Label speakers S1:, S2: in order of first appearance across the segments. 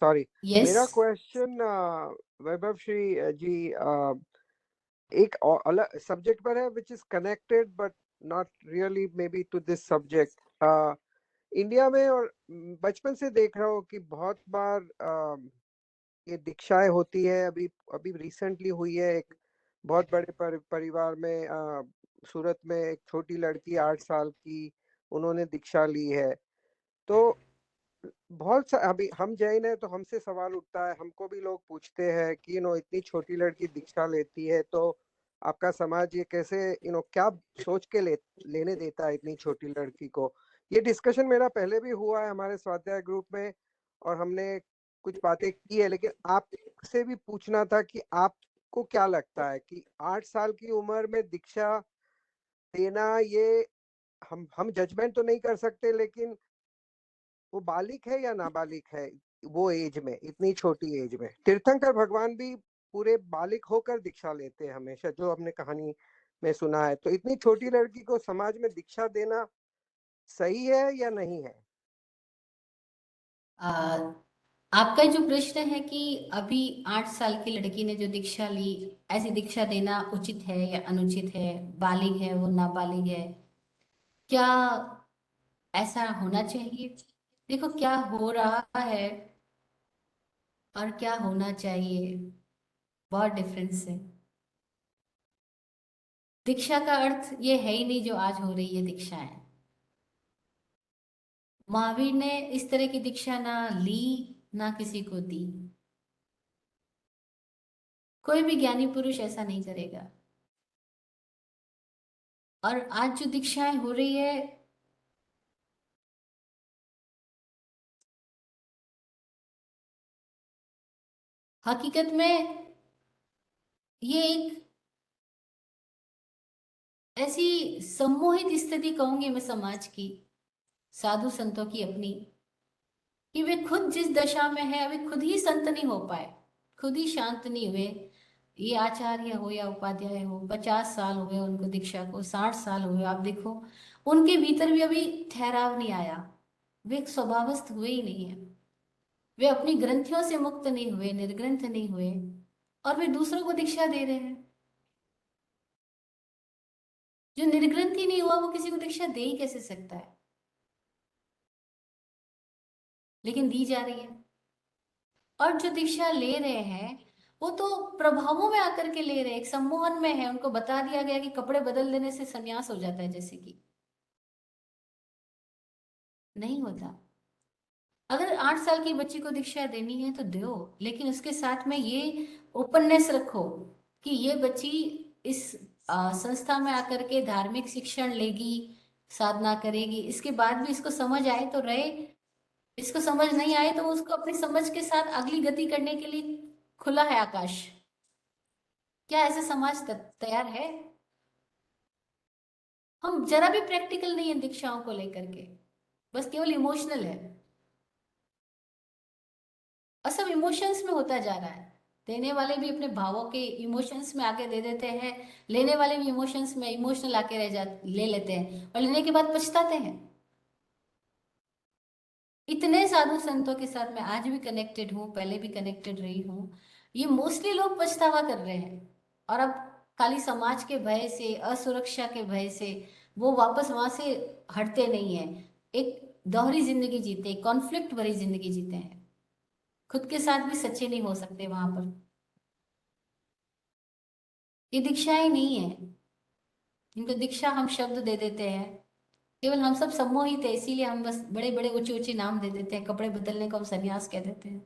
S1: Sorry,
S2: yes.
S1: मेरा question Vaibhav Shri ji एक अलग सब्जेक्ट पर है which is connected but not really may be to this subject. India में और बचपन से देख रहा हूँ कि बहुत बार ये दीक्षाएं होती है। अभी अभी रिसेंटली हुई है एक बहुत बड़े परिवार में, सूरत में एक छोटी लड़की 8 साल की, उन्होंने दीक्षा ली है। तो अभी हम जैन है तो हमसे सवाल उठता है, हमको भी लोग पूछते हैं कि इतनी छोटी लड़की दीक्षा लेती है तो आपका समाज ये कैसे क्या सोच के लेने देता है इतनी छोटी लड़की को। ये डिस्कशन मेरा पहले भी हुआ है हमारे स्वाध्याय ग्रुप में और हमने कुछ बातें की है, लेकिन आपसे भी पूछना था कि आपको क्या लगता है कि 8 साल की उम्र में दीक्षा देना, ये हम जजमेंट तो नहीं कर सकते, लेकिन वो बालिक है या नाबालिग है वो एज में, इतनी छोटी एज में। तीर्थंकर भगवान भी पूरे बालिक होकर दीक्षा लेते हैं हमेशा, जो हमने कहानी में सुना है। तो इतनी छोटी लड़की को समाज में दीक्षा देना सही है या नहीं है?
S2: आपका जो प्रश्न है कि अभी 8 साल की लड़की ने जो दीक्षा ली, ऐसी दीक्षा देना उचित है या अनुचित है, बालिग है वो नाबालिग है, क्या ऐसा होना चाहिए? देखो, क्या हो रहा है और क्या होना चाहिए, बहुत डिफरेंस है। दीक्षा का अर्थ ये है ही नहीं जो आज हो रही है दीक्षाएं। महावीर ने इस तरह की दीक्षा ना ली, ना किसी को दी। कोई भी ज्ञानी पुरुष ऐसा नहीं करेगा। और आज जो दीक्षाएं हो रही है, हकीकत में ये एक ऐसी सम्मोहित स्थिति कहूंगी मैं समाज की, साधु संतों की अपनी, कि वे खुद जिस दशा में है अभी खुद ही संत नहीं हो पाए, खुद ही शांत नहीं हुए। ये आचार्य हो या उपाध्याय हो, 50 साल हुए उनको दीक्षा को, 60 साल हुए, आप देखो उनके भीतर भी अभी ठहराव नहीं आया। वे स्वभावस्थ हुए ही नहीं है। वे अपनी ग्रंथियों से मुक्त नहीं हुए, निर्ग्रंथ नहीं हुए, और वे दूसरों को दीक्षा दे रहे हैं। जो निर्ग्रंथ ही नहीं हुआ वो किसी को दीक्षा दे ही कैसे सकता है? लेकिन दी जा रही है। और जो दीक्षा ले रहे हैं वो तो प्रभावों में आकर के ले रहे हैं, एक सम्मोहन में है। उनको बता दिया गया कि कपड़े बदल देने से संन्यास हो जाता है, जैसे कि नहीं होता। अगर 8 साल की बच्ची को दीक्षा देनी है तो दो, लेकिन उसके साथ में ये ओपननेस रखो कि ये बच्ची इस संस्था में आकर के धार्मिक शिक्षण लेगी, साधना करेगी, इसके बाद भी इसको समझ आए तो रहे, इसको समझ नहीं आए तो उसको अपनी समझ के साथ अगली गति करने के लिए खुला है आकाश। क्या ऐसा समाज तैयार है? हम जरा भी प्रैक्टिकल नहीं है दीक्षाओं को लेकर के, बस केवल इमोशनल है। और सब इमोशंस में होता जा रहा है। देने वाले भी अपने भावों के इमोशंस में आके दे देते हैं, लेने वाले भी इमोशंस में इमोशनल आके ले लेते हैं, और लेने के बाद पछताते हैं। इतने साधु संतों के साथ मैं आज भी कनेक्टेड हूँ, पहले भी कनेक्टेड रही हूँ, ये मोस्टली लोग पछतावा कर रहे हैं। और अब खाली समाज के भय से, असुरक्षा के भय से वो वापस वहां से हटते नहीं है। एक दोहरी जिंदगी जीते, कॉन्फ्लिक्ट भरी जिंदगी जीते हैं, खुद के साथ भी सच्चे नहीं हो सकते वहां पर। ये दीक्षा ही नहीं है। इनको दीक्षा हम शब्द दे देते हैं, केवल हम सब सम्मोहित है, इसीलिए हम बस बड़े बड़े ऊंचे ऊंचे नाम दे देते हैं। कपड़े बदलने को हम संन्यास कह देते हैं,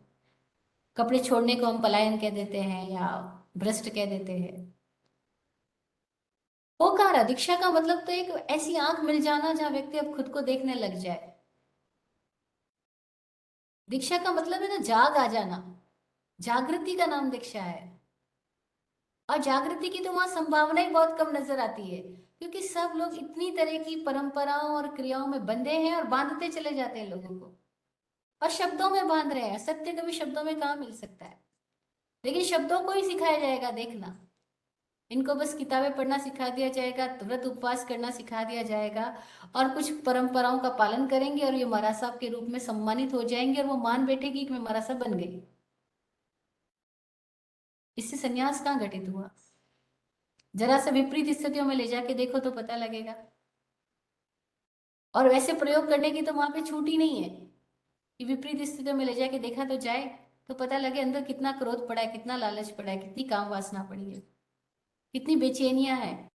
S2: कपड़े छोड़ने को हम पलायन कह देते हैं या भ्रष्ट कह देते हैं। वो कह रहा, दीक्षा का मतलब तो एक ऐसी आंख मिल जाना जहां व्यक्ति अब खुद को देखने लग जाए। दीक्षा का मतलब है ना जाग आ जाना, जागृति का नाम दीक्षा है। और जागृति की तो वहां संभावना ही बहुत कम नजर आती है, क्योंकि सब लोग इतनी तरह की परंपराओं और क्रियाओं में बंधे हैं और बांधते चले जाते हैं लोगों को, और शब्दों में बांध रहे हैं। सत्य कभी शब्दों में कहाँ मिल सकता है? लेकिन शब्दों को ही सिखाया जाएगा, देखना। इनको बस किताबें पढ़ना सिखा दिया जाएगा, व्रत उपवास करना सिखा दिया जाएगा, और कुछ परंपराओं का पालन करेंगे और ये महाराज साहब के रूप में सम्मानित हो जाएंगे, और वो मान बैठेगी कि मैं महाराज साहब बन गई। इससे संन्यास कहाँ घटित हुआ? जरा से विपरीत स्थितियों में ले जाके देखो तो पता लगेगा। और वैसे प्रयोग करने की तो वहां पे छूट ही नहीं है कि विपरीत स्थितियों में ले जाके देखा तो जाए, तो पता लगे अंदर कितना क्रोध पड़ा है, कितना लालच पड़ा है, कितनी काम वासना पड़ी है, कितनी बेचैनियां हैं।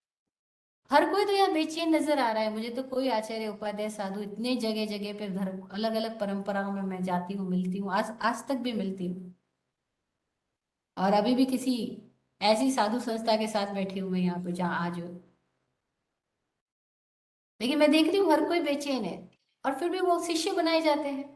S2: हर कोई तो यहाँ बेचैन नजर आ रहा है मुझे तो। कोई आचार्य उपाध्याय साधु इतने जगह जगह पे धर्म अलग अलग परंपराओं में मैं जाती हूँ, मिलती हूँ, आज आज तक भी मिलती हूँ, और अभी भी किसी ऐसी साधु संस्था के साथ बैठी हूँ मैं यहाँ पे जहाँ आज हूँ। लेकिन मैं देख रही हूँ हर कोई बेचैन है, और फिर भी वो शिष्य बनाए जाते हैं।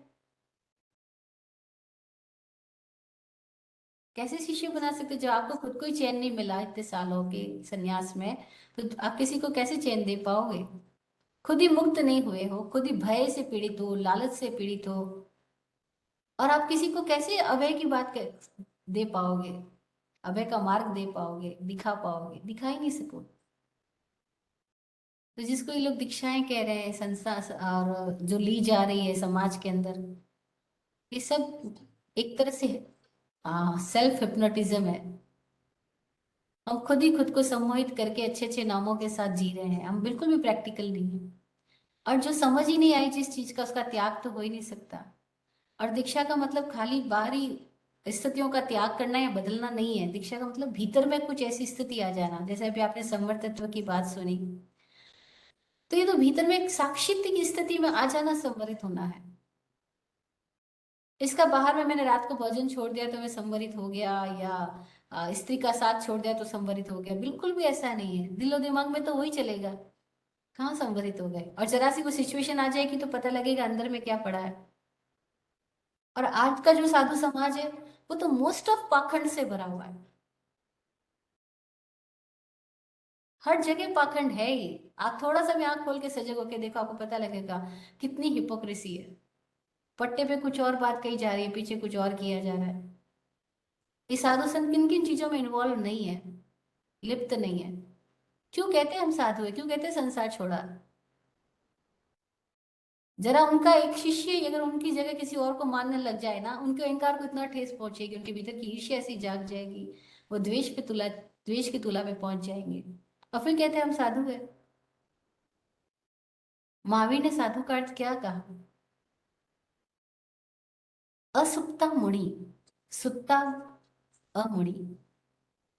S2: कैसे शिष्य बना सकते जब आपको खुद को ही चैन नहीं मिला इतने सालों के संन्यास में? तो आप किसी को कैसे चैन दे पाओगे? खुद ही मुक्त नहीं हुए हो, खुद ही भय से पीड़ित हो, लालच से पीड़ित हो, और आप किसी को कैसे अभय की बात दे पाओगे? अभय का मार्ग दे पाओगे, दिखा पाओगे? दिखा ही नहीं सको। तो जिसको ये लोग दीक्षाएं कह रहे हैं, संस्था और जो ली जा रही है समाज के अंदर, ये सब एक तरह से सेल्फ हिप्नोटिज्म है। हम खुद ही खुद को सम्मोहित करके अच्छे अच्छे नामों के साथ जी रहे हैं, हम बिल्कुल भी प्रैक्टिकल नहीं है। और जो समझ ही नहीं आई जिस चीज का, उसका त्याग तो हो ही नहीं सकता। और दीक्षा का मतलब खाली बाहरी स्थितियों का त्याग करना या बदलना नहीं है। दीक्षा का मतलब भीतर में कुछ ऐसी स्थिति आ जाना, जैसे अभी आपने संवर तत्व की बात सुनी, तो ये तो भीतर में एक साक्षित्य की स्थिति में आ जाना संवरित होना है। इसका बाहर में मैंने रात को भोजन छोड़ दिया तो मैं संवरित हो गया, या स्त्री का साथ छोड़ दिया तो संवरित हो गया, बिल्कुल भी ऐसा नहीं है। दिलो दिमाग में तो वही चलेगा। कहाँ संवरित हो गए? और जरा सी वो सिचुएशन आ जाएगी तो पता लगेगा अंदर में क्या पड़ा है। और आज का जो साधु समाज है वो तो मोस्ट ऑफ पाखंड से भरा हुआ है। हर जगह पाखंड है ही। आप थोड़ा सा भी आंख खोल के सजग होके देखो, आपको पता लगेगा कितनी हिपोक्रेसी है। पट्टे पे कुछ और बात कही जा रही है, पीछे कुछ और किया जा रहा है। ये साधु संत किन किन चीजों में इन्वॉल्व नहीं है, लिप्त नहीं है? क्यों कहते हैं हम साधु है, क्यों कहते हैं संसार छोड़ा? जरा उनका एक शिष्य अगर उनकी जगह किसी और को मानने लग जाए ना, उनके अहंकार को इतना ठेस पहुंचेगी, उनके भीतर की ईर्ष्या ऐसी जाग जाएगी, वो द्वेष की तुला पे पहुंच जाएंगे, और फिर कहते हैं हम साधु है। महावीर ने साधु का अर्थ क्या कहा? असुप्ता मुनि, सुप्ता अमुनि।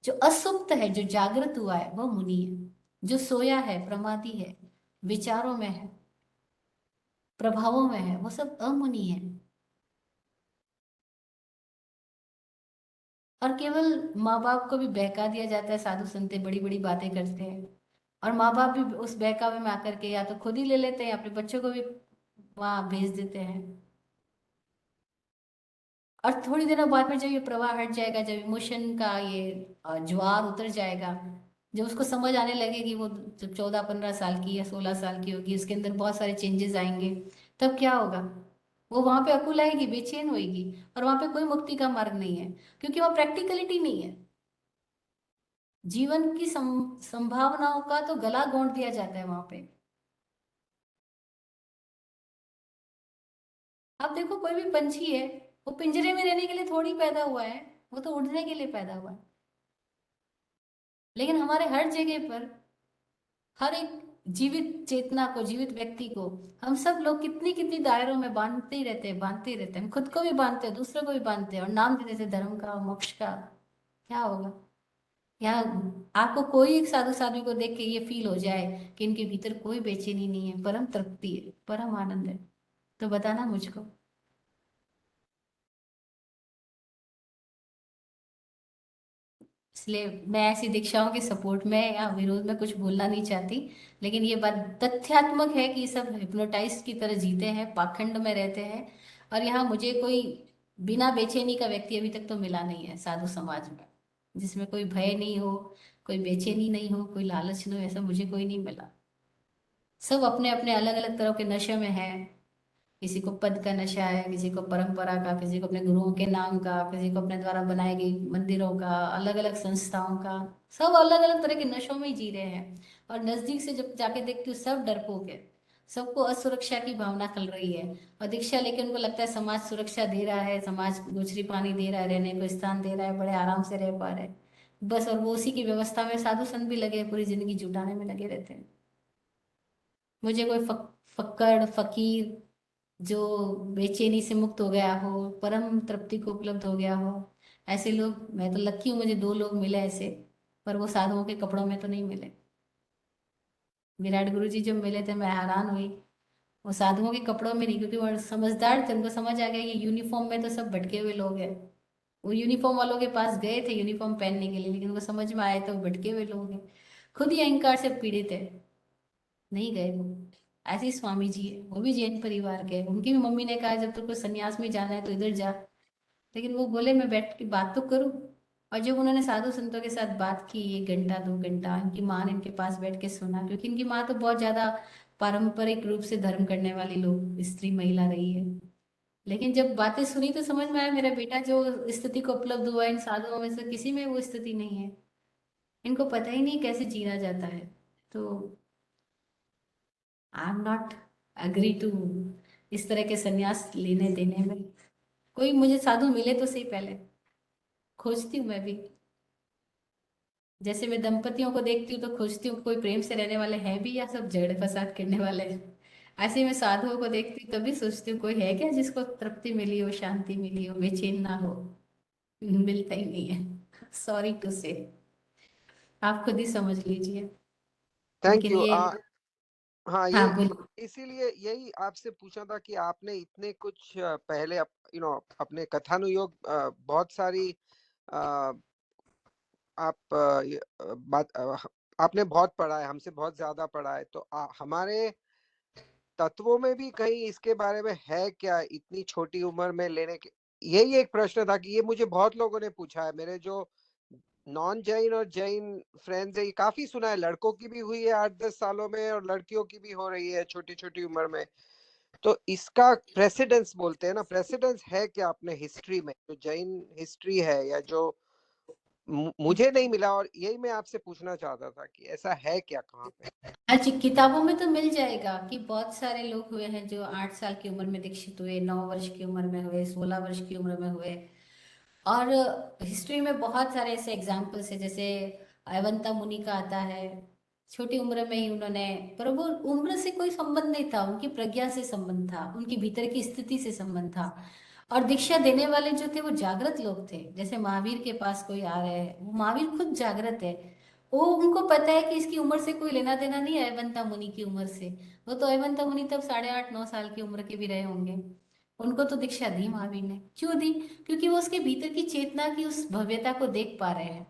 S2: जो असुप्त है, जो जागृत हुआ है, वह मुनि है। जो सोया है, प्रमादी है, विचारों में है, प्रभावों में है, वो सब अमुनि है। और केवल माँ बाप को भी बहका दिया जाता है, साधु संत बड़ी बड़ी बातें करते हैं, और माँ बाप भी उस बहकावे में आकर के या तो खुद ही ले लेते हैं, अपने बच्चों को भी वहां भेज देते हैं। और थोड़ी देर बाद में जब ये प्रवाह हट जाएगा, जब इमोशन का ये ज्वार उतर जाएगा, जब उसको समझ आने लगेगी, वो जब 14-15 साल की या 16 साल की होगी, उसके अंदर बहुत सारे चेंजेस आएंगे, तब क्या होगा? वो वहां पे अकुल आएगी, बेचैन होएगी, और वहां पे कोई मुक्ति का मार्ग नहीं है, क्योंकि वहां प्रैक्टिकलिटी नहीं है। जीवन की संभावनाओं का तो गला घोंट दिया जाता है वहां पे। आप देखो कोई भी पंछी है, वो पिंजरे में रहने के लिए थोड़ी पैदा हुआ है, वो तो उड़ने के लिए पैदा हुआ है। लेकिन हमारे हर जगह पर, हर एक जीवित चेतना को, जीवित व्यक्ति को, हम सब लोग कितनी कितनी दायरों में बांधते ही रहते हैं, बांधते ही रहते हैं। हम खुद को भी बांधते हैं, दूसरों को भी बांधते हैं, और नाम दे देते हैं धर्म का, मोक्ष का। क्या होगा? यहाँ आपको कोई एक साधु साधु को देख के ये फील हो जाए कि इनके भीतर कोई बेचैनी नहीं है, परम तृप्ति है, परम आनंद है, तो बताना मुझको। इसलिए मैं ऐसी दीक्षाओं के सपोर्ट में या विरोध में कुछ बोलना नहीं चाहती। लेकिन ये बात तथ्यात्मक है कि सब हिप्नोटाइज की तरह जीते हैं, पाखंड में रहते हैं। और यहाँ मुझे कोई बिना बेचैनी का व्यक्ति अभी तक तो मिला नहीं है साधु समाज में, जिसमें कोई भय नहीं हो, कोई बेचैनी नहीं हो, कोई लालच नहीं हो, ऐसा मुझे कोई नहीं मिला। सब अपने अपने अलग अलग तरह के नशे में है, किसी को पद का नशा है, किसी को परंपरा का, किसी को अपने गुरुओं के नाम का, किसी को अपने द्वारा बनाई गई मंदिरों का, अलग अलग संस्थाओं का। सब अलग अलग तरह के नशों में ही जी रहे हैं। और नजदीक से जब जाके देखती हूँ, सब डरपोक है। सबको असुरक्षा की भावना खल रही है। और दीक्षा लेके उनको लगता है समाज सुरक्षा दे रहा है, समाज दूसरी पानी दे रहा है, रहने को स्थान दे रहा है, बड़े आराम से रह पा रहे हैं। बस, और वो उसी की व्यवस्था में साधु संत भी लगे हैं, पूरी जिंदगी जुटाने में लगे रहते हैं। मुझे कोई फक्कड़ फकीर जो बेचैनी से मुक्त हो गया हो, परम तृप्ति को उपलब्ध हो गया हो, ऐसे लोग, मैं तो लकी हूँ, मुझे 2 लोग मिले ऐसे। पर वो साधुओं के कपड़ों में तो नहीं मिले। विराट गुरु जी जब मिले थे, मैं हैरान हुई। वो साधुओं के कपड़ों में नहीं, क्योंकि वो समझदार थे, उनको समझ आ गया कि यूनिफॉर्म में तो सब भटके हुए लोग हैं। वो यूनिफॉर्म वालों के पास गए थे यूनिफॉर्म पहनने के लिए, लेकिन उनको समझ में आया तो वो भटके हुए लोग हैं, खुद ही अहंकार से पीड़ित है। नहीं गए वो। ऐसे ही स्वामी जी है, वो भी जैन परिवार के हैं। उनकी भी मम्मी ने कहा जब तुमको सन्यास में जाना है तो इधर जा। लेकिन वो बोले मैं बैठ के बात तो करूं। और जब उन्होंने साधु संतों के साथ बात की, 1 घंटा 2 घंटा, इनकी माँ ने इनके पास बैठ के सुना, क्योंकि इनकी माँ तो बहुत ज्यादा पारंपरिक रूप से धर्म करने वाली लोग, स्त्री महिला रही है। लेकिन जब बातें सुनी तो समझ में आया, मेरा बेटा जो स्थिति को उपलब्ध हुआ है, इन साधुओं में से किसी में वो स्थिति नहीं है। इनको पता ही नहीं कैसे जीना जाता है। तो I am not agree to इस तरह के संन्यास लेने देने में। कोई मुझे साधु मिले तो सही, पहले खोजती हूँ मैं भी। जैसे मैं दंपतियों को देखती हूँ तो खोजती हूँ कोई प्रेम से रहने वाले हैं भी, या सब झगड़े फसाद करने वाले हैं। ऐसे ही मैं साधुओं को देखती हूँ तभी सोचती हूँ कोई है क्या जिसको तृप्ति मिली हो, शांति मिली हो, बेचैन ना हो। मिलता ही नहीं है, सॉरी टू से। आप खुद ही समझ लीजिए।
S1: थैंक
S2: लेकिन
S1: यू।
S2: ये,
S1: हाँ,
S2: हाँ
S1: ये
S2: बोलिए।
S1: इसीलिए यही आपसे पूछा था कि आपने इतने कुछ पहले अपने कथानुयोग बहुत सारी अ, आप आपने बहुत पढ़ा है, हमसे बहुत ज्यादा पढ़ा है, तो हमारे तत्वों में भी कहीं इसके बारे में है क्या, इतनी छोटी उम्र में लेने के। यही एक प्रश्न था कि ये मुझे बहुत लोगों ने पूछा है, मेरे जो नॉन जैन और जैन फ्रेंड्स है, ये काफी सुना है, लड़कों की भी हुई है 8-10 सालों में और लड़कियों की भी हो रही है छोटी छोटी उम्र में। तो इसका प्रेसिडेंस बोलते हैं ना, प्रेसिडेंस है क्या अपने हिस्ट्री में, जो जैन हिस्ट्री है, या जो मुझे नहीं मिला, और यही मैं आपसे पूछना चाहता था कि ऐसा है क्या कहाँ पे।
S2: अच्छा, किताबों में तो मिल जाएगा कि बहुत सारे लोग हुए हैं जो 8 साल की उम्र में दीक्षित हुए, 9 वर्ष की उम्र में हुए, 16 वर्ष की उम्र में हुए। और हिस्ट्री में बहुत सारे ऐसे एग्जाम्पल्स है, जैसे अवंता मुनि का आता है। छोटी उम्र में ही उन्होंने, पर वो उम्र से कोई संबंध नहीं था, उनकी प्रज्ञा से संबंध था, उनकी भीतर की स्थिति से संबंध था। और दीक्षा देने वाले जो थे वो जागृत लोग थे। जैसे महावीर के पास कोई आ रहे हैं, वो महावीर खुद जागृत है। वो, उनको पता है कि इसकी उम्र से कोई लेना देना नहीं है अवंता मुनि की उम्र से। वो तो अवंता मुनि तब 8.5-9 साल की उम्र के भी रहे होंगे। उनको तो दीक्षा दी महावीर ने, क्यों दी? क्योंकि वो उसके भीतर की चेतना की उस भव्यता को देख पा रहे हैं।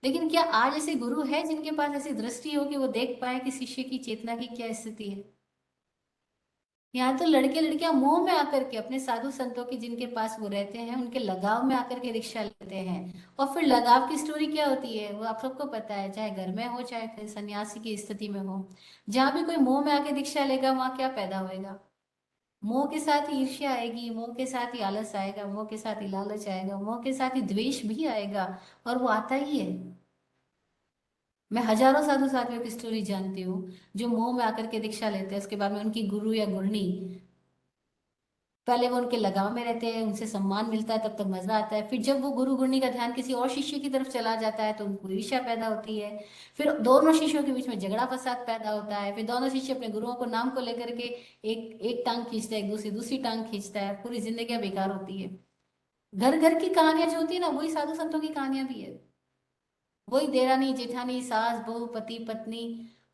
S2: लेकिन क्या आज ऐसे गुरु है जिनके पास ऐसी दृष्टि हो कि वो देख पाए कि शिष्य की चेतना की क्या स्थिति है? यहाँ तो लड़के लड़कियां मोह में आकर के, अपने साधु संतों की जिनके पास वो रहते हैं, उनके लगाव में आकर के दीक्षा लेते हैं। और फिर लगाव की स्टोरी क्या होती है वो आप सबको पता है, चाहे घर में हो चाहे फिर सन्यासी की स्थिति में हो। जहां भी कोई मोह में आके दीक्षा लेगा, वहां क्या पैदा होएगा? मोह के साथ ही ईर्ष्या आएगी, मोह के साथ ही आलस आएगा, मोह के साथ ही लालच आएगा, मोह के साथ ही द्वेष भी आएगा। और वो आता ही है। मैं हजारों साधु साथियों की स्टोरी जानती हूँ जो मोह में आकर के दीक्षा लेते हैं, उसके बाद में उनकी गुरु या गुरनी, पहले वो उनके लगाव में रहते हैं, उनसे सम्मान मिलता है, तब तक मजा आता है। फिर जब वो गुरु गुरनी का ध्यान किसी और शिष्य की तरफ चला जाता है तो उनको ईर्ष्या पैदा होती है। फिर दोनों शिष्यों के बीच में झगड़ा फसाद पैदा होता है। फिर दोनों शिष्य अपने गुरुओं को नाम को लेकर के एक एक टांग खींचता है, एक दूसरी दूसरी टांग खींचता है, पूरी जिंदगी बेकार होती है। घर घर की कहानियां जो होती है ना, वही साधु संतों की कहानियां भी है। वही देरानी जेठानी, सास बहू, पति पत्नी,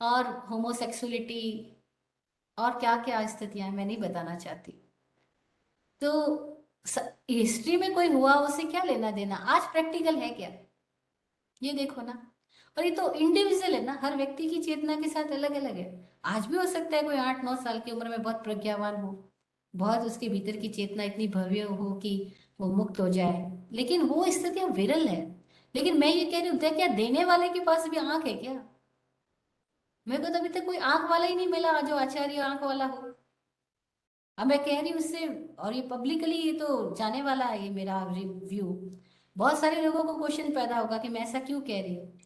S2: और होमोसेक्सुअलिटी, और क्या क्या स्थितियां हैं, मैं नहीं बताना चाहती। तो हिस्ट्री में कोई हुआ, उससे क्या लेना देना? आज प्रैक्टिकल है क्या? ये देखो ना। और ये तो इंडिविजुअल है ना, हर व्यक्ति की चेतना के साथ अलग अलग है। आज भी हो सकता है कोई 8-9 साल की उम्र में बहुत प्रज्ञावान हो, बहुत उसके भीतर की चेतना इतनी भव्य हो कि वो मुक्त हो जाए। लेकिन वो स्थितियां विरल है। लेकिन मैं ये कह रही हूँ, क्या देने वाले के पास भी आंख है क्या? मेरे को तो अभी तक कोई आंख वाला ही नहीं मिला जो आचार्य आंख वाला हो। अब मैं कह रही हूँ उससे, और ये पब्लिकली ये तो जाने वाला है, ये मेरा रिव्यू, बहुत सारे लोगों को क्वेश्चन पैदा होगा कि मैं ऐसा क्यों कह रही हूँ।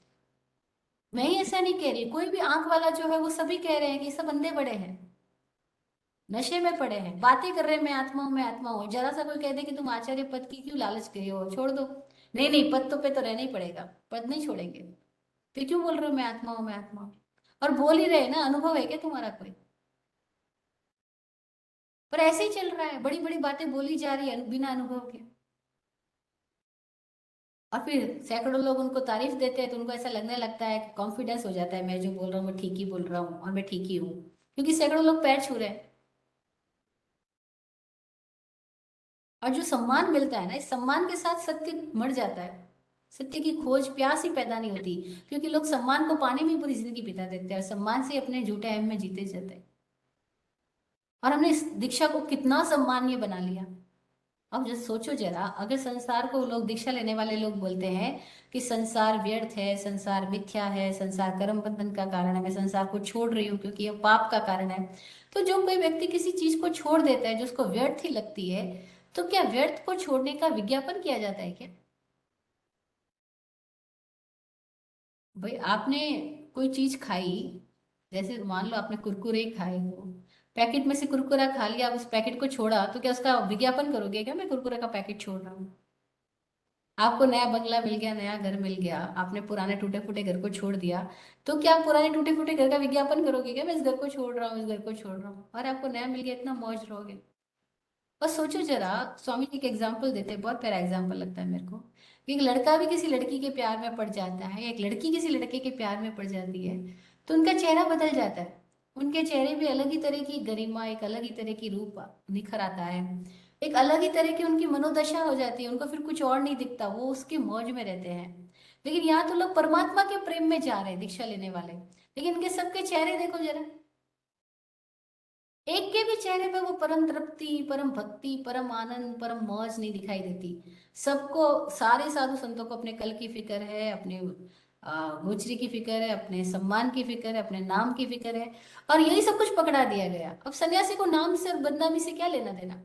S2: मैं ही ऐसा नहीं कह रही, कोई भी आंख वाला जो है वो सभी कह रहे हैं कि सब अंधे बड़े हैं, नशे में पड़े हैं, बातें कर रहे हैं मैं आत्मा हूं, मैं आत्मा हूं। जरा सा कोई कह दे कि तुम आचार्य पद की क्यों लालच करे हो, छोड़ दो। नहीं नहीं, पद तो पे तो रहना ही पड़ेगा, पद नहीं छोड़ेंगे। फिर क्यों बोल रहे हो मैं आत्मा हूं, मैं आत्मा हूं? और बोल ही रहे ना, अनुभव है क्या तुम्हारा कोई? पर ऐसे ही चल रहा है, बड़ी बड़ी बातें बोली जा रही है बिना अनुभव के। और फिर सैकड़ों लोग उनको तारीफ देते हैं तो उनको ऐसा लगने लगता है, कॉन्फिडेंस हो जाता है, मैं जो बोल रहा हूँ मैं ठीक ही बोल रहा हूँ और मैं ठीक ही हूँ, क्योंकि सैकड़ों लोग पैर छू रहे हैं। और जो सम्मान मिलता है ना, इस सम्मान के साथ सत्य मर जाता है, सत्य की खोज प्यास ही पैदा नहीं होती, क्योंकि लोग सम्मान को पाने में ही पूरी जिंदगी बिता देते हैं और सम्मान से अपने झूठे अहम में जीते जाते हैं। और हमने इस दीक्षा को कितना सम्मानीय बना लिया। अब जब सोचो जरा, अगर संसार को लोग, दीक्षा लेने वाले लोग बोलते हैं कि संसार व्यर्थ है, संसार मिथ्या है, संसार कर्म बंधन का कारण है, मैं संसार को छोड़ रही हूँ क्योंकि यह पाप का कारण है, तो जो कोई व्यक्ति किसी चीज को छोड़ देता है जो उसको व्यर्थ ही लगती है, तो क्या व्यर्थ को छोड़ने का विज्ञापन किया जाता है क्या? भाई आपने कोई चीज खाई, जैसे मान लो आपने कुरकुरे ही खाए हो, पैकेट में से कुरकुरा खा लिया, आप उस पैकेट को छोड़ा, तो क्या उसका विज्ञापन करोगे क्या, मैं कुरकुरे का पैकेट छोड़ रहा हूँ? आपको नया बंगला मिल गया, नया घर मिल गया, आपने पुराने टूटे फूटे घर को छोड़ दिया, तो क्या आप पुराने टूटे फूटे घर का विज्ञापन करोगे क्या, मैं इस घर को छोड़ रहा हूँ, इस घर को छोड़ रहा हूँ, और आपको नया मिल गया, इतना मौज रहोगे? और सोचो जरा, स्वामी जी एक एग्जाम्पल देते हैं, बहुत प्यारा एग्जाम्पल लगता है मेरे को, कि एक लड़का भी किसी लड़की के प्यार में पड़ जाता है, या एक लड़की किसी लड़के के प्यार में पड़ जाती है, तो उनका चेहरा बदल जाता है, उनके चेहरे पे अलग ही तरह की गरिमा, एक अलग ही तरह की रूप निखर आता है, एक अलग ही तरह की उनकी मनोदशा हो जाती है, उनको फिर कुछ और नहीं दिखता, वो उसके मौज में रहते हैं। लेकिन यहाँ तो लोग परमात्मा के प्रेम में जा रहे हैं दीक्षा लेने वाले, लेकिन इनके सबके चेहरे देखो जरा, एक के भी चेहरे पे वो परम तृप्ति, परम भक्ति, परम आनंद, परम मौज नहीं दिखाई देती। सबको, सारे साधु संतों को अपने कल की फिक्र है, अपने गोचरी की फिक्र है, अपने सम्मान की फिक्र है, अपने नाम की फिक्र है, और यही सब कुछ पकड़ा दिया गया। अब सन्यासी को नाम से और बदनामी से क्या लेना देना?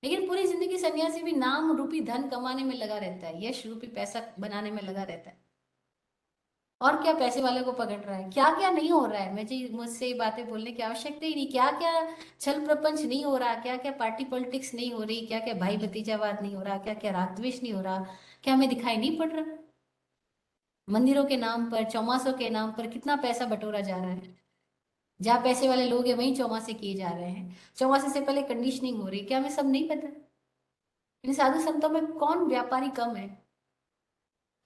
S2: लेकिन पूरी जिंदगी सन्यासी भी नाम रूपी धन कमाने में लगा रहता है, यश रूपी पैसा बनाने में लगा रहता है, और क्या पैसे वाले को पकड़ रहा है, क्या क्या नहीं हो रहा है, मुझे मुझसे ये बातें बोलने की आवश्यकता ही नहीं, क्या क्या छल प्रपंच नहीं हो रहा, क्या क्या पार्टी पॉलिटिक्स नहीं हो रही, क्या क्या भाई भतीजावाद नहीं हो रहा, क्या क्या राग द्वेष नहीं हो रहा, क्या हमें दिखाई नहीं पड़ रहा? मंदिरों के नाम पर, चौमासों के नाम पर कितना पैसा बटोरा जा रहा है, जहाँ पैसे वाले लोग हैं वहीं चौमासे किए जा रहे हैं, चौमासे से पहले कंडीशनिंग हो रही है, क्या हमें सब नहीं पता? इन साधु संतों में कौन व्यापारी कम है?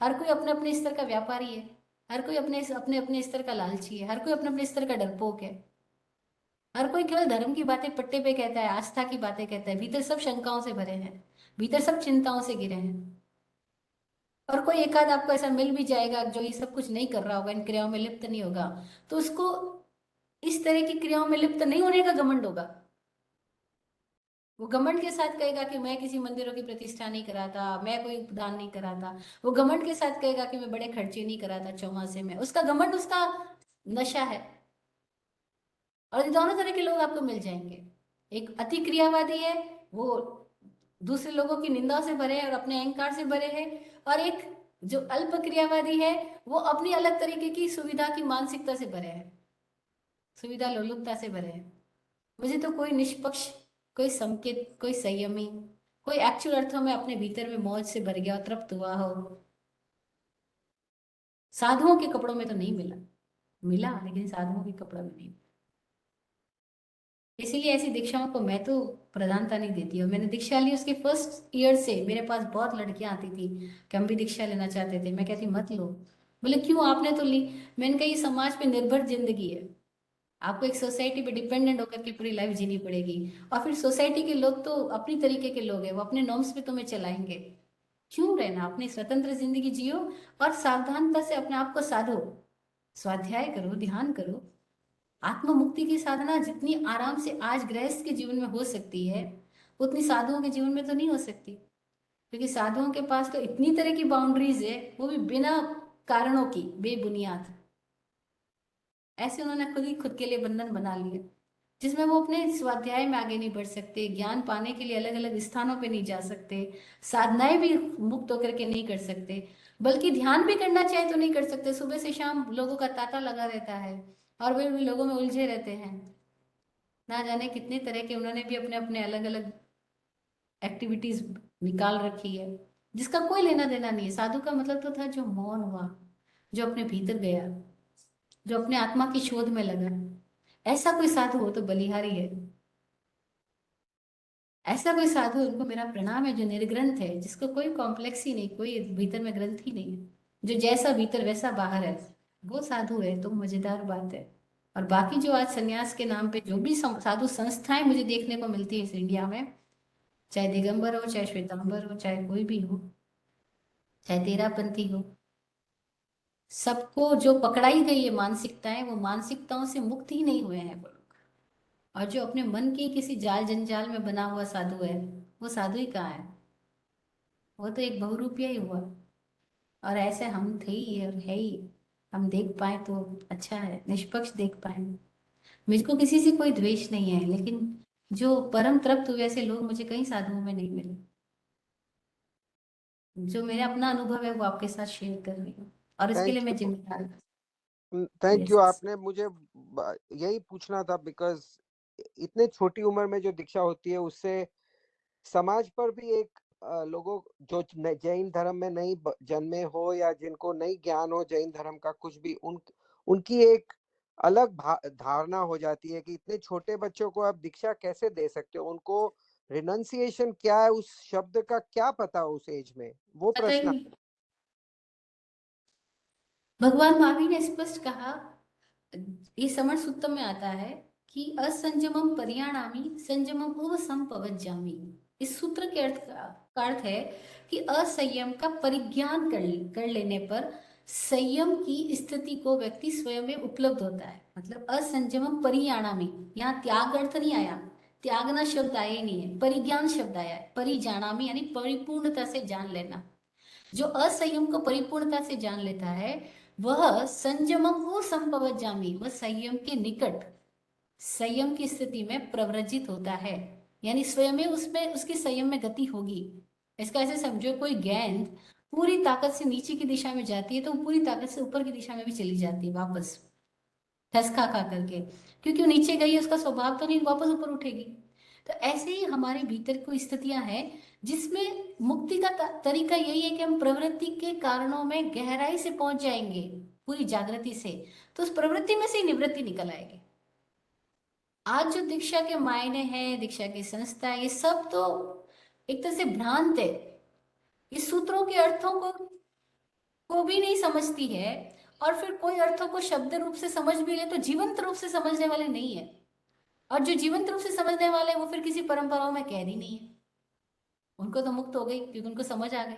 S2: हर कोई अपने अपने स्तर का व्यापारी है, हर कोई अपने अपने अपने स्तर का लालची है, हर कोई अपने अपने स्तर का डरपोक है, हर कोई केवल धर्म की बातें पट्टे पे कहता है, आस्था की बातें कहता है, भीतर सब शंकाओं से भरे हैं, भीतर सब चिंताओं से घिरे हैं। और कोई एक आध आपको ऐसा मिल भी जाएगा जो ये सब कुछ नहीं कर रहा होगा, इन क्रियाओं में लिप्त नहीं होगा, तो उसको इस तरह की क्रियाओं में लिप्त नहीं होने का घमंड होगा। वो घमंड के साथ कहेगा कि मैं किसी मंदिरों की प्रतिष्ठा नहीं कराता, मैं कोई दान नहीं कराता, वो घमंड के साथ कहेगा कि मैं बड़े खर्चे नहीं कराता चौमासे में, उसका घमंड उसका नशा है। और ये दोनों तरह के लोग आपको मिल जाएंगे, एक अति क्रियावादी है, वो दूसरे लोगों की निंदा से भरे हैं और अपने अहंकार से भरे हैं, और एक जो अल्प क्रियावादी है, वो अपनी अलग तरीके की सुविधा की मानसिकता से भरे हैं, सुविधा लोलुपता से भरे हैं। मुझे तो कोई निष्पक्ष, कोई संकेत, कोई संयमी, कोई एक्चुअल अर्थों में अपने भीतर में मौज से भर गया और तृप्त हुआ हो, साधुओं के कपड़ों में तो नहीं मिला, मिला लेकिन साधुओं के कपड़ों में नहीं। इसीलिए ऐसी दीक्षाओं को मैं तो प्रधानता नहीं देती, और मैंने दीक्षा ली उसके फर्स्ट ईयर से मेरे पास बहुत लड़कियां आती थी कि हम भी दीक्षा लेना चाहते थे, मैं कहती मत लो। बोले क्यों, आपने तो ली। मैंने कहा ये समाज पे निर्भर जिंदगी है, आपको एक सोसाइटी पे डिपेंडेंट होकर के पूरी लाइफ जीनी पड़ेगी, और फिर सोसाइटी के लोग तो अपनी तरीके के लोग हैं, वो अपने नॉर्म्स पे तुम्हें चलाएंगे। क्यों रहना, अपनी स्वतंत्र जिंदगी जियो, और सावधानता से अपने आप को साधो, स्वाध्याय करो, ध्यान करो। आत्म मुक्ति की साधना जितनी आराम से आज गृहस्थ के जीवन में हो सकती है, उतनी साधुओं के जीवन में तो नहीं हो सकती, क्योंकि साधुओं के पास तो इतनी तरह की बाउंड्रीज है, वो भी बिना कारणों की, बेबुनियाद, ऐसे उन्होंने खुद ही खुद के लिए बंधन बना लिए। जिसमें वो अपने स्वाध्याय में आगे नहीं बढ़ सकते, ज्ञान पाने के लिए अलग अलग स्थानों पे नहीं जा सकते, साधनाएं भी मुक्त होकर के नहीं कर सकते, बल्कि ध्यान भी करना चाहे तो नहीं कर सकते। सुबह से शाम लोगों का तांता लगा रहता है और वे भी लोगों में उलझे रहते हैं। ना जाने कितने तरह के उन्होंने भी अपने अपने अलग अलग एक्टिविटीज निकाल रखी है, जिसका कोई लेना देना नहीं है। साधु का मतलब तो था जो मौन हुआ, जो अपने भीतर गया, जो अपने आत्मा की शोध में लगा। ऐसा कोई साधु हो तो बलिहारी है। ऐसा कोई साधु, उनको मेरा प्रणाम है, जो निर्ग्रंथ है, जिसको कोई कॉम्प्लेक्स ही नहीं, कोई भीतर में ग्रंथ ही नहीं है, जो जैसा भीतर वैसा बाहर है, वो साधु है। तो मजेदार बात है। और बाकी जो आज सन्यास के नाम पे जो भी साधु संस्थाएं मुझे देखने को मिलती है इस इंडिया में, चाहे दिगंबर हो, चाहे श्वेतांबर हो, चाहे कोई भी हो, चाहे तेरापंथी हो, सबको जो पकड़ाई गई है मानसिकताएं, वो मानसिकताओं से मुक्त ही नहीं हुए हैं वो लोग। और जो अपने मन की किसी जाल जंजाल में बना हुआ साधु है, वो साधु ही कहाँ है? वो तो एक बहुरूपिया ही हुआ। और ऐसे हम थे ही और है ही। हम देख पाए तो अच्छा है, निष्पक्ष देख पाए। मुझको किसी से कोई द्वेष नहीं है, लेकिन जो परम तृप्त हुए ऐसे लोग मुझे कई साधुओं में नहीं मिले। जो मेरा अपना अनुभव है वो आपके साथ शेयर कर रही हूँ, और इसके लिए
S1: थैंक
S2: मैं
S1: यू।
S2: जिम्मेदार हूँ।
S1: Thank you.
S2: यस।
S1: आपने मुझे यही पूछना था, बिकॉज इतने छोटी उम्र में जो दीक्षा होती है उससे समाज पर भी एक लोगों जो जैन धर्म में नहीं जन्मे हो या जिनको नहीं ज्ञान हो जैन धर्म का कुछ भी, उनकी एक अलग धारणा हो जाती है कि इतने छोटे बच्चों को आप दीक्षा कैसे दे सकते हो। उनको रिनंसिएशन क्या है, उस शब्द का क्या पता उस एज में, वो
S2: पता ही
S1: प्रश्न।
S2: नहीं। भगवान महावीर ने स्पष्ट कहा, ये समण सूत्र में आता है कि असंजमम परियाणामि संजमम उपसंपवज्जामि। इस सूत्र के का अर्थ है कि असंयम का परिज्ञान कर लेने पर संयम की स्थिति को व्यक्ति स्वयं में उपलब्ध होता है। मतलब असंजमम परियाणामि, यहाँ त्याग अर्थ नहीं आया, त्यागना शब्द आया ही नहीं है, परिज्ञान शब्द आया है। परिजानामि यानी परिपूर्णता से जान लेना। जो असंयम को परिपूर्णता से जान लेता है, वह संयमम को संपवज्जामि, वह संयम के निकट, संयम की स्थिति में प्रव्रजित होता है। यानी स्वयं में उसमें उसकी संयम में गति होगी। इसका ऐसे समझो, कोई गेंद पूरी ताकत से नीचे की दिशा में जाती है तो वो पूरी ताकत से ऊपर की दिशा में भी चली जाती है वापस, धसका खा करके। क्योंकि वो नीचे गई है, उसका स्वभाव तो नहीं वापस ऊपर उठेगी। तो ऐसे ही हमारे भीतर कोई स्थितियां हैं जिसमें मुक्ति का तरीका यही है कि हम प्रवृत्ति के कारणों में गहराई से पहुंच जाएंगे पूरी जागृति से, तो उस प्रवृत्ति में से ही निवृत्ति निकल आएगी। आज जो दीक्षा के मायने हैं, दीक्षा की संस्था है, ये सब तो एक तरह से भ्रांत है। इस सूत्रों के अर्थों को भी नहीं समझती है, और फिर कोई अर्थों को शब्द रूप से समझ भी ले तो जीवंत रूप से समझने वाले नहीं है। और जो जीवंत रूप से समझने वाले हैं वो फिर किसी परंपराओं में कैद ही नहीं है। उनको तो मुक्त हो गई क्योंकि उनको समझ आ गई।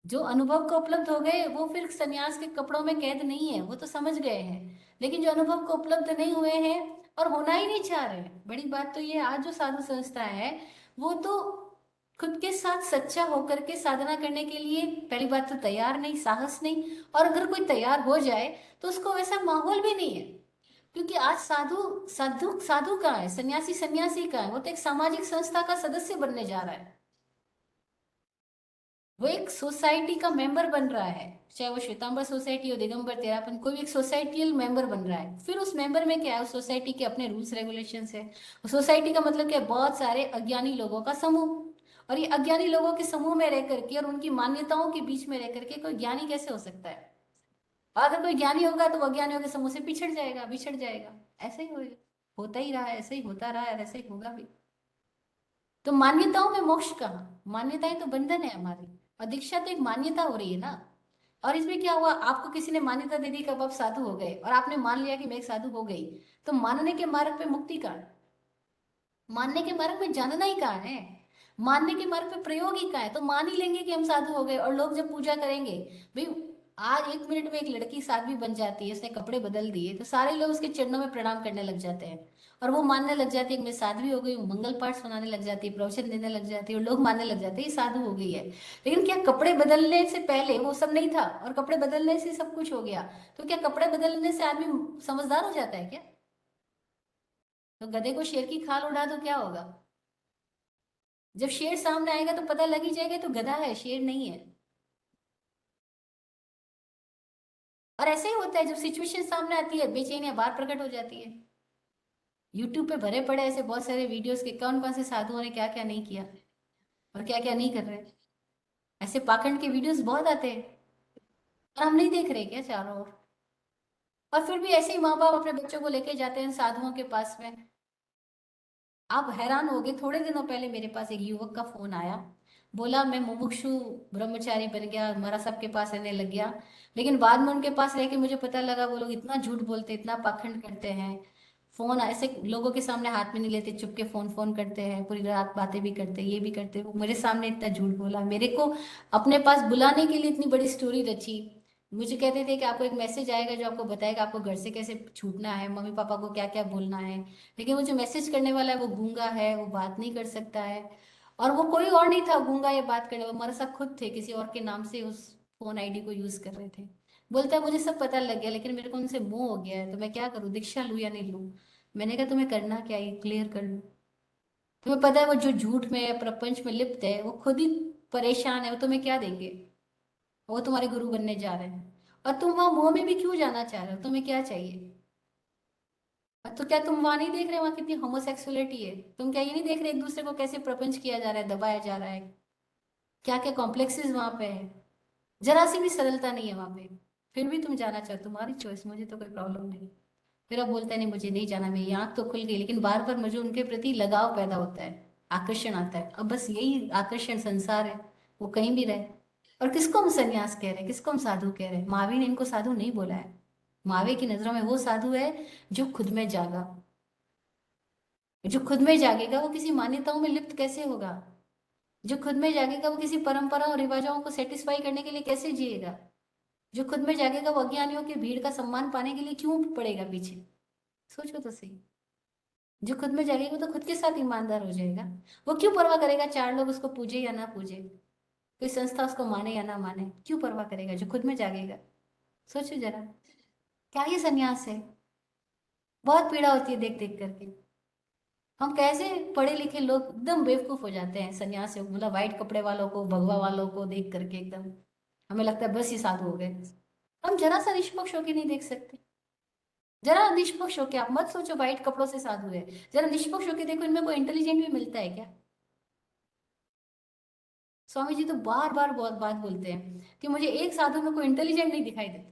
S2: जो अनुभव को उपलब्ध हो गए वो फिर सन्यास के कपड़ों में कैद नहीं है, वो तो समझ गए हैं। लेकिन जो अनुभव को उपलब्ध नहीं हुए हैं और होना ही नहीं चाह रहे हैं, बड़ी बात तो ये, आज जो साधु संस्था है वो तो खुद के साथ सच्चा होकर के साधना करने के लिए पहली बात तो तैयार नहीं, साहस नहीं। और अगर कोई तैयार हो जाए तो उसको वैसा माहौल भी नहीं है। क्योंकि आज साधु साधु साधु कहाँ है, सन्यासी सन्यासी कहाँ है? वो तो एक सामाजिक संस्था का सदस्य बनने जा रहा है। वो एक सोसाइटी का मेंबर बन रहा है, चाहे वो श्वेतांबर सोसाइटी हो, दिगंबर तेरापन, कोई भी एक सोसाइटियल मेंबर बन रहा है। फिर उस मेंबर में क्या है, उस सोसाइटी के अपने रूल्स रेगुलेशंस है। उस सोसाइटी का मतलब क्या है, बहुत सारे अज्ञानी लोगों का समूह। और ये अज्ञानी लोगों के समूह में रह करके और उनकी मान्यताओं के बीच में रह करके कोई ज्ञानी कैसे हो सकता है? और अगर कोई ज्ञानी होगा तो वो अज्ञानियों के समूह से पिछड़ जाएगा, बिछड़ जाएगा। ऐसे ही होगा, होता ही रहा है, ऐसे ही होता रहा है और ऐसे ही होगा भी। तो मान्यताओं में मोक्ष कहाँ? मान्यताएं तो बंधन है हमारी, और दीक्षा तो एक मान्यता हो रही है ना। और इसमें क्या हुआ, आपको किसी ने मान्यता दे दी कब आप साधु हो गए, और आपने मान लिया कि मैं एक साधु हो गई। तो मानने के मार्ग पे मुक्ति कहाँ है? मानने के मार्ग में जानना ही कहाँ है? मानने के मार्ग पे प्रयोग ही कहाँ है? तो मान ही लेंगे कि हम साधु हो गए, और लोग जब पूजा करेंगे, भाई आज 1 मिनट में एक लड़की साध्वी बन जाती है, उसने कपड़े बदल दिए तो सारे लोग उसके चरणों में प्रणाम करने लग जाते हैं। और वो मानने लग जाती है कि मैं साध्वी हो गई हूँ, मंगल पाठ सुनाने लग जाती है, प्रवचन देने लग जाती है, और लोग मानने लग जाते हैं ये साधु हो गई है। लेकिन क्या कपड़े बदलने से पहले वो सब नहीं था, और कपड़े बदलने से सब कुछ हो गया? तो क्या कपड़े बदलने से आदमी समझदार हो जाता है क्या? तो गधे को शेर की खाल उड़ा दो, क्या होगा? जब शेर सामने आएगा तो पता लग ही जाएगा तो गधा है, शेर नहीं है। और ऐसे ही होता है, जब सिचुएशन सामने आती है बेचैनियां बाहर प्रकट हो जाती है। यूट्यूब पे भरे पड़े ऐसे बहुत सारे वीडियोस के, कौन कौन से साधुओं ने क्या क्या नहीं किया और क्या क्या नहीं कर रहे। ऐसे पाखंड के वीडियोस बहुत आते हैं, और हम नहीं देख रहे क्या चारों ओर? और फिर भी ऐसे ही माँ बाप अपने बच्चों को लेके जाते हैं साधुओं के पास में। आप हैरान होगे, थोड़े दिनों पहले मेरे पास एक युवक का फोन आया, बोला मैं मुमुक्षु ब्रह्मचारी बन गया, हमारा सबके पास रहने लग गया। लेकिन बाद में उनके पास रह के मुझे पता लगा वो लोग इतना झूठ बोलते, इतना पाखंड करते हैं। फोन ऐसे लोगों के सामने हाथ में नहीं लेते, चुप के फोन फोन करते हैं, पूरी रात बातें भी करते हैं, ये भी करते हैं। वो मेरे सामने इतना झूठ बोला, मेरे को अपने पास बुलाने के लिए इतनी बड़ी स्टोरी रची। मुझे कहते थे कि आपको एक मैसेज आएगा जो आपको बताएगा आपको घर से कैसे छूटना है, मम्मी पापा को क्या क्या बोलना है। लेकिन वो जो मैसेज करने वाला है वो गूंगा है, वो बात नहीं कर सकता है। और वो कोई और नहीं था गूंगा ये बात करने वाला, हमारे साथ खुद थे, किसी और के नाम से उस फोन आईडी को यूज कर रहे थे। बोलता है मुझे सब पता लग गया, लेकिन मेरे को उनसे मोह हो गया है, तो मैं क्या करूँ, दीक्षा लूं या नहीं लूं? मैंने कहा तुम्हें करना क्या है, क्लियर कर लो। तुम्हें पता है वो जो झूठ में प्रपंच में लिप्त है वो खुद ही परेशान है, वो तुम्हें क्या देंगे? वो तुम्हारे गुरु बनने जा रहे हैं। और तुम वहां मोह में भी क्यों जाना चाह रहे हो, तुम्हें क्या चाहिए? तो क्या तुम वहां नहीं देख रहे वहां कितनी होमोसेक्सुअलिटी है? तुम क्या ये नहीं देख रहे एक दूसरे को कैसे प्रपंच किया जा रहा है, दबाया जा रहा है? क्या क्या कॉम्प्लेक्सेस वहां पे है। जरा सी भी सरलता नहीं है वहां पे। फिर भी तुम जाना चाहते हो, तुम्हारी चॉइस, मुझे तो कोई प्रॉब्लम नहीं। फिर अब बोलता है नहीं मुझे नहीं जाना, मेरी आंख तो खुल गई, लेकिन बार बार मुझे उनके प्रति लगाव पैदा होता है, आकर्षण आता है। अब बस यही आकर्षण संसार है, वो कहीं भी रहे। और किसको हम सन्यास कह रहे हैं, किसको हम साधु कह रहे हैं? महावीर ने इनको साधु नहीं बोला है। महावीर की नजरों में वो साधु है जो खुद में जागा। जो खुद में जागेगा वो किसी मान्यताओं में लिप्त कैसे होगा? जो खुद में जागेगा वो किसी परंपरा और रिवाजों को सेटिस्फाई करने के लिए कैसे जिएगा? जो खुद में जागेगा वो अज्ञानियों की भीड़ का सम्मान पाने के लिए क्यों पड़ेगा पीछे? सोचो तो सही। जो खुद में जागेगा तो खुद के साथ ईमानदार हो जाएगा। वो क्यों परवाह करेगा चार लोग उसको पूजे या ना पूजे, कोई संस्था उसको माने या ना माने, क्यों परवाह करेगा जो खुद में जागेगा? सोचो जरा, क्या ये सन्यास है? बहुत पीड़ा होती है देख देख करके। हम कैसे पढ़े लिखे लोग एकदम बेवकूफ हो जाते हैं सन्यास से, मतलब वाइट कपड़े वालों को, भगवा वालों को देख करके एकदम हमें लगता है बस ये साधु हो गए। हम जरा सा निष्पक्ष होके नहीं देख सकते? जरा निष्पक्ष होके, आप मत सोचो वाइट कपड़ों से साधु है, जरा निष्पक्ष होके देखो इनमें कोई इंटेलिजेंट भी मिलता है क्या? स्वामी जी तो बार बार बहुत बात बोलते हैं कि मुझे एक साधु में कोई इंटेलिजेंट नहीं दिखाई देता।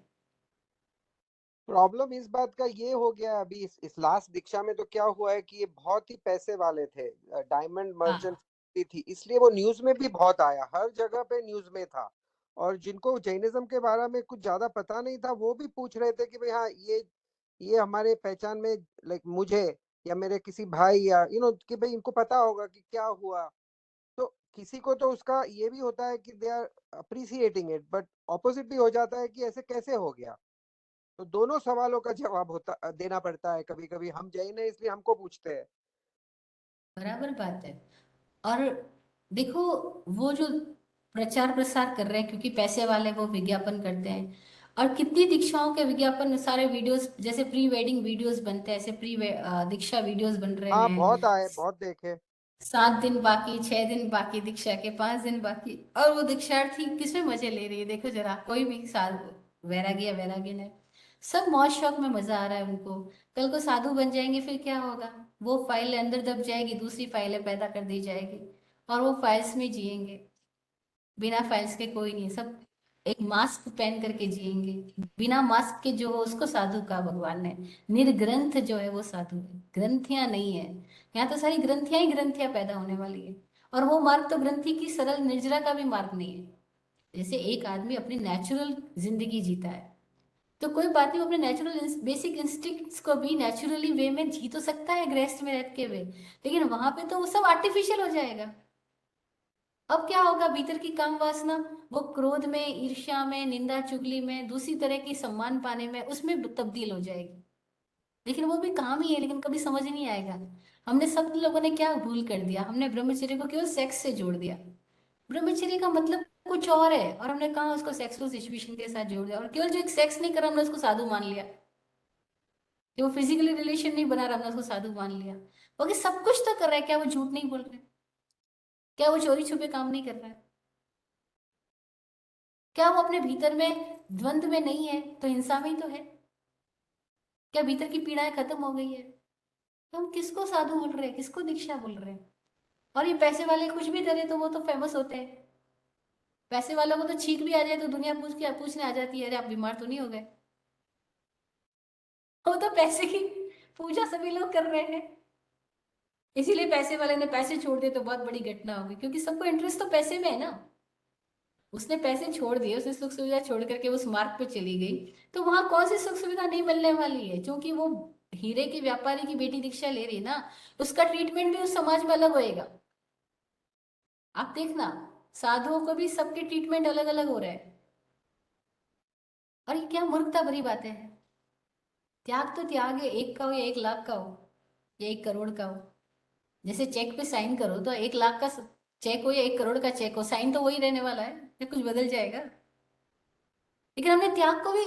S1: प्रॉब्लम इस बात का ये हो गया है, अभी इस लास्ट दीक्षा में तो क्या हुआ है कि ये बहुत ही पैसे वाले थे, डायमंड मर्चेंट
S2: हाँ।
S1: थी, इसलिए वो न्यूज में भी बहुत आया, हर जगह पे न्यूज में था। और जिनको जैनिज्म के बारे में कुछ ज्यादा पता नहीं था वो भी पूछ रहे थे कि भाई हाँ ये हमारे पहचान में, लाइक मुझे या मेरे किसी भाई या कि भाई इनको पता होगा कि क्या हुआ। तो किसी को तो उसका ये भी होता है कि they are appreciating it, but opposite भी हो जाता है कि ऐसे कैसे हो गया। तो दोनों सवालों का जवाब होता देना पड़ता है, कभी कभी हम जैन है इसलिए हमको पूछते हैं।
S2: बराबर बात है। और देखो, वो जो प्रचार प्रसार कर रहे हैं क्योंकि पैसे वाले, वो विज्ञापन करते हैं। और कितनी दीक्षाओं के विज्ञापन, सारे वीडियोस जैसे प्री वेडिंग वीडियोस बनते हैं, ऐसे प्री दीक्षा वीडियोस बन रहे
S1: हाँ बहुत
S2: हैं।
S1: आए, बहुत देखे।
S2: 7 दिन बाकी, 6 दिन बाकी दीक्षा के, 5 दिन बाकी, और वो दीक्षार्थी किसमें मजे ले रही है? देखो जरा, कोई भी साधु, वैरागी या वैरागिन है, सब मौज शौक में मजा आ रहा है उनको। कल को साधु बन जाएंगे फिर क्या होगा? वो फाइल अंदर दब जाएगी, दूसरी फाइलें पैदा कर दी जाएगी, और वो फाइल्स में जिएंगे। बिना फाइल्स के कोई नहीं, सब एक मास्क पहन करके जिएंगे। बिना मास्क के जो हो उसको साधु का भगवान ने। निर्ग्रंथ जो है वो साधु है, ग्रंथियां नहीं है। यहाँ तो सारी ग्रंथियां ही ग्रंथियां पैदा होने वाली है। और वो मार्ग तो ग्रंथि की सरल निर्जरा का भी मार्ग नहीं है। जैसे एक आदमी अपनी नेचुरल जिंदगी जीता है, तो कोई बात नहीं, वो अपने नेचुरल बेसिक इंस्टिंक्ट्स को भी नेचुरली वे में जी तो सकता है, गृहस्थ में रह के हुए। लेकिन वहां पे तो वो सब आर्टिफिशियल हो जाएगा। अब क्या होगा, भीतर की काम वासना, वो क्रोध में, ईर्ष्या में, निंदा चुगली में, दूसरी तरह की सम्मान पाने में, उसमें तब्दील हो जाएगी। लेकिन वो भी काम ही है, लेकिन कभी समझ नहीं आएगा। हमने सब लोगों ने क्या भूल कर दिया, हमने ब्रह्मचर्य को केवल सेक्स से जोड़ दिया। ब्रह्मचर्य का मतलब कुछ और है, और हमने कहा उसको सेक्सुअल सिचुएशन के साथ जोड़ दिया, और केवल जो एक सेक्स नहीं करा हमने उसको साधु मान लिया। कि वो फिजिकली रिलेशन नहीं बना रहा, हमने उसको साधु मान लिया। वो कि सब कुछ तो कर रहा है, क्या वो झूठ नहीं बोल रहे? क्या वो चोरी छुपे काम नहीं कर रहा है? क्या वो अपने भीतर में द्वंद में नहीं है, तो हिंसा में ही तो है? क्या भीतर की पीड़ाएं खत्म हो गई है? तो हम किसको साधु बोल रहे हैं, किसको दीक्षा बोल रहे हैं? और ये पैसे वाले कुछ भी करे तो वो तो फेमस होते हैं। पैसे वालों को तो छींक भी आ जाए तो दुनिया पूछने आ जाती है, अरे आप बीमार तो नहीं हो गए? वो तो पैसे की पूजा सभी लोग कर रहे हैं। इसीलिए पैसे वाले ने पैसे छोड़ दिए तो बहुत बड़ी घटना होगी, क्योंकि सबको इंटरेस्ट तो पैसे में है ना। उसने पैसे छोड़ दिए, उसने सुख सुविधा छोड़ करके उस मार्ग पे चली गई, तो वहां कौन सी सुख सुविधा नहीं मिलने वाली है? क्योंकि वो हीरे के व्यापारी की बेटी दीक्षा ले रही है ना, उसका ट्रीटमेंट भी उस समाज में अलग होएगा। आप देखना, साधुओं को भी सबके ट्रीटमेंट अलग अलग हो रहे हैं। और ये क्या मूर्खता भरी बातें हैं। त्याग तो त्याग है, 1 का हो या 1 लाख का हो या 1 करोड़ का हो। जैसे चेक पे साइन करो तो 1 लाख का चेक हो या 1 करोड़ का चेक हो, साइन तो वही रहने वाला है, या कुछ बदल जाएगा? लेकिन हमने त्याग को भी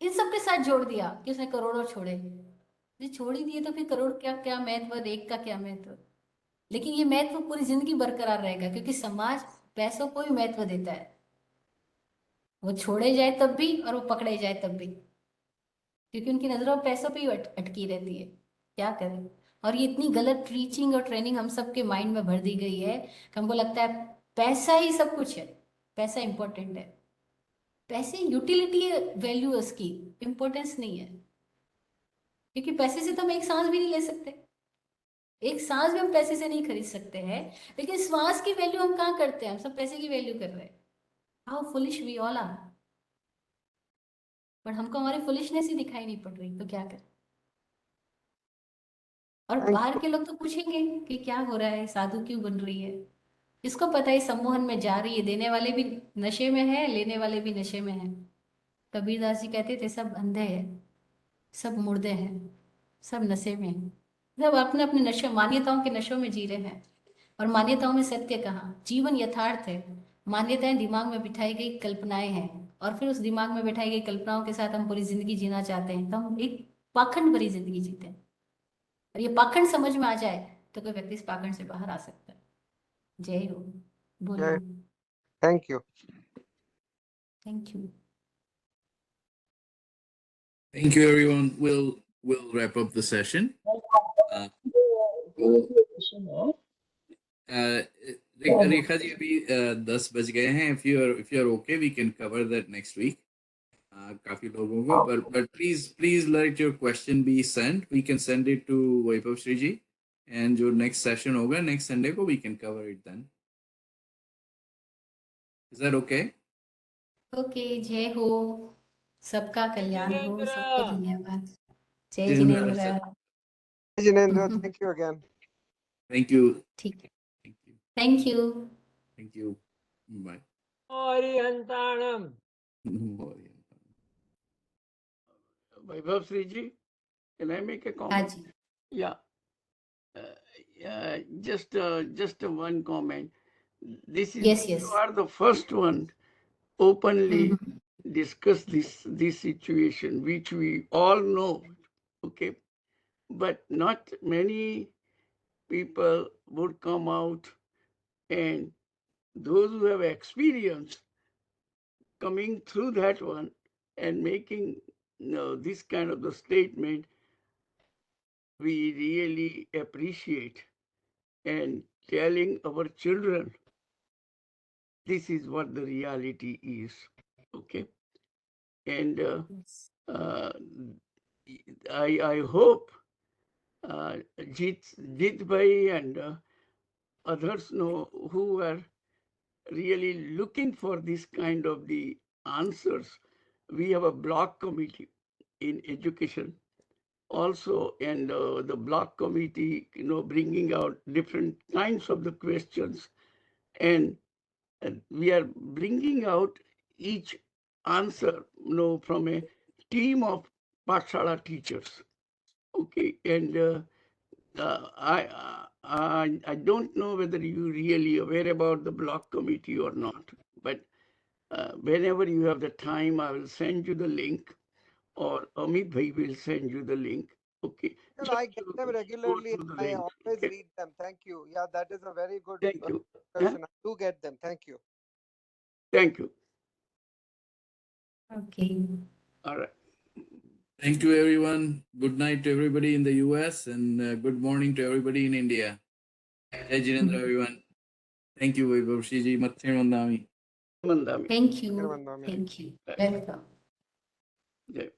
S2: इन सब के साथ जोड़ दिया कि उसने करोड़ों छोड़े। ये छोड़ ही दिए तो फिर करोड़ क्या क्या महत्व और 1 का क्या महत्व? लेकिन ये महत्व पूरी जिंदगी बरकरार रहेगा, क्योंकि समाज पैसों को भी महत्व देता है। वो छोड़े जाए तब भी और वो पकड़े जाए तब भी, क्योंकि उनकी नजरों पैसों पे ही अटकी रहती है। क्या करें? और ये इतनी गलत टीचिंग और ट्रेनिंग हम सबके माइंड में भर दी गई है कि हमको लगता है पैसा ही सब कुछ है, पैसा इंपॉर्टेंट है। पैसे यूटिलिटी है, वैल्यू है उसकी, इंपॉर्टेंस नहीं है। क्योंकि पैसे से तो हम एक सांस भी नहीं ले सकते, एक सांस भी हम पैसे से नहीं खरीद सकते हैं। लेकिन श्वास की वैल्यू हम कहाँ करते हैं? हम सब पैसे की वैल्यू कर रहे हैं। How foolish we all are. But हमको हमारी फुलिशनेस ही दिखाई नहीं पड़ रही, तो क्या करें? और
S1: Thank
S2: बाहर के लोग तो पूछेंगे कि क्या हो रहा है, साधु क्यों बन रही है? किसको पता है सम्मोहन में जा रही है, देने वाले भी नशे में है, लेने वाले भी नशे में है। कबीरदास जी कहते थे सब अंधे हैं, सब मुर्दे हैं, सब नशे में हैं। सब अपने अपने नशे मान्यताओं के नशों में जी रहे हैं। और मान्यताओं में सत्य कहाँ? जीवन यथार्थ है। मान्यताएं दिमाग में बिठाई गई कल्पनाएं हैं, और फिर उस दिमाग में बिठाई गई कल्पनाओं के साथ हम पूरी जिंदगी जीना चाहते हैं, तो हम एक पाखंड भरी जिंदगी जीते हैं। और ये पाखंड समझ में आ जाए तो कोई व्यक्ति इस पाखंड से बाहर आ सकता है। जय हो।
S1: you.
S2: बोलिए।
S1: Thank you.
S2: Thank you.
S3: Thank you, everyone. We'll wrap up the session. Uh, Rekha ji अभी 10 बज गए हैं. If you are okay, we can cover that next week. काफी लोगों को, but please let your question be sent. We can send it to Vaibhav Shri ji, and जो next session होगा next Sunday को we can cover it then. Is that okay?
S2: Okay, जय हो। सबका कल्याण हो, सबको धन्यवाद। जय
S3: Jinendra,
S2: Jinendra.
S3: sir.
S1: Jinendra, thank you again.
S3: Thank you.
S2: ठीक है,
S3: Thank you.
S2: Thank you.
S3: Thank you. Bye.
S4: Orientanam.
S5: Vaibhav Sriji, can I make a
S2: हाँ
S5: comment?
S2: Ji.
S5: Yeah. Just one comment. This is
S2: Yes, yes.
S5: you are the first one openly discuss this situation, which we all know. Okay, but not many people would come out, and those who have experience coming through that one and making this kind of the statement, we really appreciate, and telling our children this is what the reality is. Okay, and
S2: Yes.
S5: I hope Jit Bhai and others know who are really looking for this kind of the answers. We have a block committee in education also, and the block committee, bringing out different kinds of the questions, and we are bringing out each answer, from a team of Pathshala teachers. Okay, and I don't know whether you really aware about the block committee or not, but whenever you have the time, I will send you the link, or Amit Bhai will send you the link. Okay.
S1: Well,
S5: Just
S1: I get
S5: to
S1: them
S5: go
S1: regularly.
S5: through the
S1: I
S5: range.
S1: always
S5: Okay.
S1: read them. Thank you. Yeah, that is a very good
S5: Thank you.
S1: discussion. I do get them. Thank you.
S5: Thank you.
S2: Okay.
S5: All right.
S3: Thank you, everyone. Good night to everybody in the US and good morning to everybody in India. Jai Jinendra, everyone. Thank you, Vaibhav Shiji. Mathe Mandami.
S5: Mandami.
S2: Thank you.
S1: Kirmandami.
S2: Thank you. Welcome.
S5: Jai.